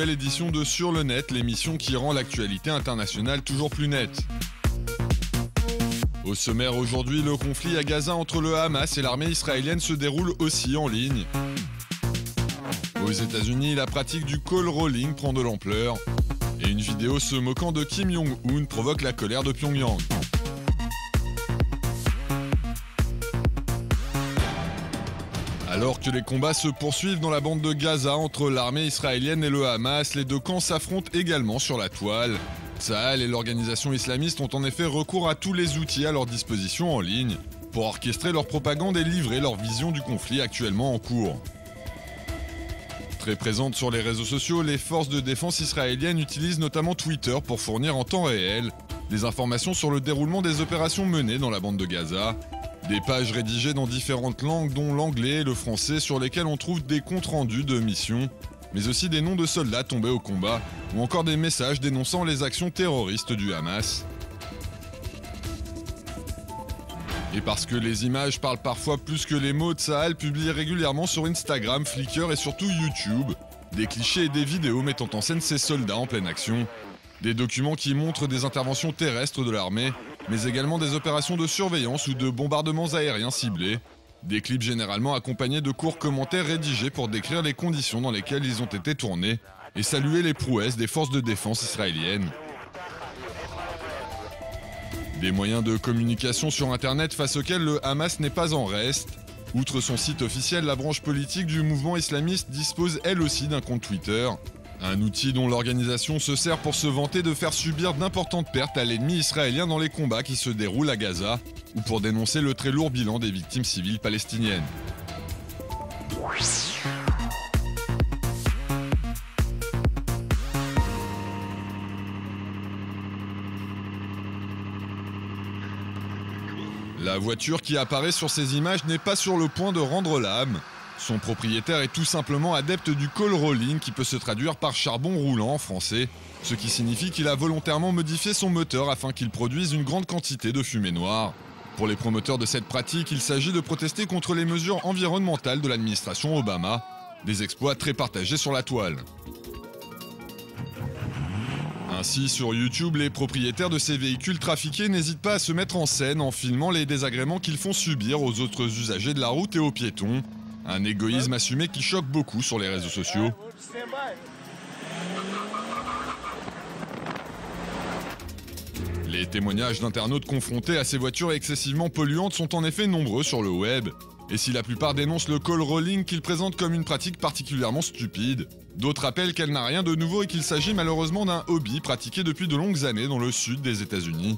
Nouvelle édition de Sur le Net, l'émission qui rend l'actualité internationale toujours plus nette. Au sommaire aujourd'hui, le conflit à Gaza entre le Hamas et l'armée israélienne se déroule aussi en ligne. Aux États-Unis, la pratique du call rolling prend de l'ampleur. Et une vidéo se moquant de Kim Jong-un provoque la colère de Pyongyang. Alors que les combats se poursuivent dans la bande de Gaza entre l'armée israélienne et le Hamas, les deux camps s'affrontent également sur la toile. Tsahal et l'organisation islamiste ont en effet recours à tous les outils à leur disposition en ligne pour orchestrer leur propagande et livrer leur vision du conflit actuellement en cours. Très présentes sur les réseaux sociaux, les forces de défense israéliennes utilisent notamment Twitter pour fournir en temps réel des informations sur le déroulement des opérations menées dans la bande de Gaza. Des pages rédigées dans différentes langues, dont l'anglais et le français, sur lesquelles on trouve des comptes rendus de missions, mais aussi des noms de soldats tombés au combat, ou encore des messages dénonçant les actions terroristes du Hamas. Et parce que les images parlent parfois plus que les mots, Tsahal publie régulièrement sur Instagram, Flickr et surtout YouTube des clichés et des vidéos mettant en scène ces soldats en pleine action. Des documents qui montrent des interventions terrestres de l'armée, mais également des opérations de surveillance ou de bombardements aériens ciblés. Des clips généralement accompagnés de courts commentaires rédigés pour décrire les conditions dans lesquelles ils ont été tournés et saluer les prouesses des forces de défense israéliennes. Des moyens de communication sur Internet face auxquels le Hamas n'est pas en reste. Outre son site officiel, la branche politique du mouvement islamiste dispose elle aussi d'un compte Twitter. Un outil dont l'organisation se sert pour se vanter de faire subir d'importantes pertes à l'ennemi israélien dans les combats qui se déroulent à Gaza, ou pour dénoncer le très lourd bilan des victimes civiles palestiniennes. La voiture qui apparaît sur ces images n'est pas sur le point de rendre l'âme. Son propriétaire est tout simplement adepte du call rolling qui peut se traduire par charbon roulant en français, ce qui signifie qu'il a volontairement modifié son moteur afin qu'il produise une grande quantité de fumée noire. Pour les promoteurs de cette pratique, il s'agit de protester contre les mesures environnementales de l'administration Obama, des exploits très partagés sur la toile. Ainsi, sur YouTube, les propriétaires de ces véhicules trafiqués n'hésitent pas à se mettre en scène en filmant les désagréments qu'ils font subir aux autres usagers de la route et aux piétons. Un égoïsme assumé qui choque beaucoup sur les réseaux sociaux. Les témoignages d'internautes confrontés à ces voitures excessivement polluantes sont en effet nombreux sur le web. Et si la plupart dénoncent le call rolling qu'ils présentent comme une pratique particulièrement stupide, d'autres rappellent qu'elle n'a rien de nouveau et qu'il s'agit malheureusement d'un hobby pratiqué depuis de longues années dans le sud des États-Unis.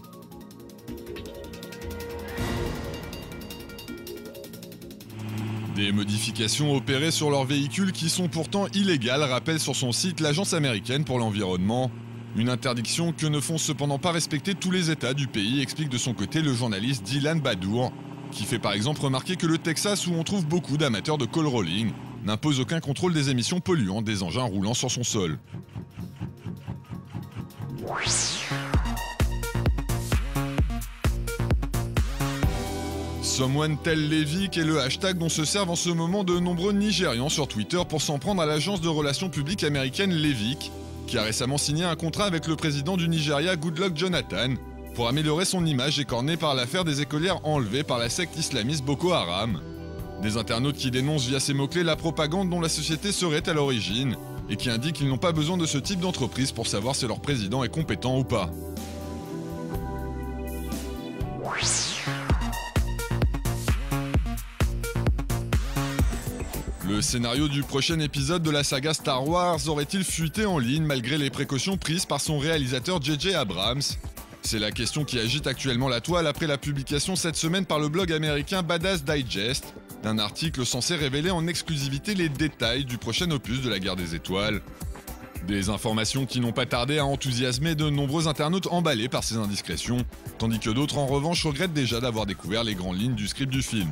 Des modifications opérées sur leurs véhicules qui sont pourtant illégales, rappelle sur son site l'Agence américaine pour l'environnement. Une interdiction que ne font cependant pas respecter tous les États du pays, explique de son côté le journaliste Dylan Badour, qui fait par exemple remarquer que le Texas, où on trouve beaucoup d'amateurs de call rolling, n'impose aucun contrôle des émissions polluantes des engins roulant sur son sol. Someone Tell Levick est le hashtag dont se servent en ce moment de nombreux Nigérians sur Twitter pour s'en prendre à l'agence de relations publiques américaine Levick, qui a récemment signé un contrat avec le président du Nigeria Goodluck Jonathan pour améliorer son image écornée par l'affaire des écolières enlevées par la secte islamiste Boko Haram. Des internautes qui dénoncent via ces mots-clés la propagande dont la société serait à l'origine et qui indiquent qu'ils n'ont pas besoin de ce type d'entreprise pour savoir si leur président est compétent ou pas. Le scénario du prochain épisode de la saga Star Wars aurait-il fuité en ligne malgré les précautions prises par son réalisateur J.J. Abrams ? C'est la question qui agite actuellement la toile après la publication cette semaine par le blog américain Badass Digest d'un article censé révéler en exclusivité les détails du prochain opus de la Guerre des Étoiles. Des informations qui n'ont pas tardé à enthousiasmer de nombreux internautes emballés par ces indiscrétions, tandis que d'autres en revanche regrettent déjà d'avoir découvert les grandes lignes du script du film.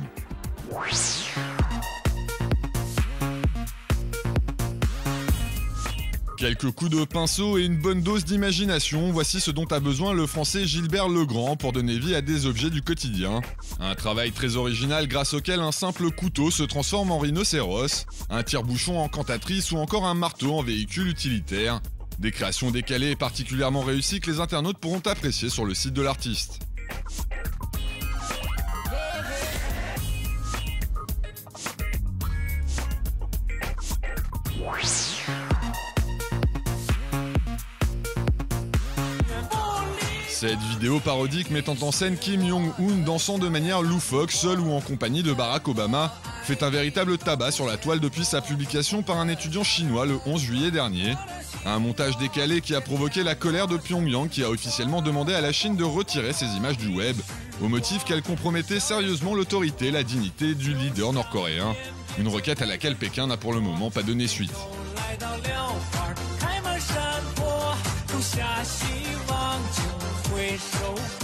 Quelques coups de pinceau et une bonne dose d'imagination, voici ce dont a besoin le français Gilbert Legrand pour donner vie à des objets du quotidien. Un travail très original grâce auquel un simple couteau se transforme en rhinocéros, un tire-bouchon en cantatrice ou encore un marteau en véhicule utilitaire. Des créations décalées et particulièrement réussies que les internautes pourront apprécier sur le site de l'artiste. Cette vidéo parodique mettant en scène Kim Jong-un dansant de manière loufoque, seul ou en compagnie de Barack Obama, fait un véritable tabac sur la toile depuis sa publication par un étudiant chinois le 11 juillet dernier. Un montage décalé qui a provoqué la colère de Pyongyang qui a officiellement demandé à la Chine de retirer ces images du web, au motif qu'elles compromettaient sérieusement l'autorité et la dignité du leader nord-coréen. Une requête à laquelle Pékin n'a pour le moment pas donné suite. 下希望就挥手。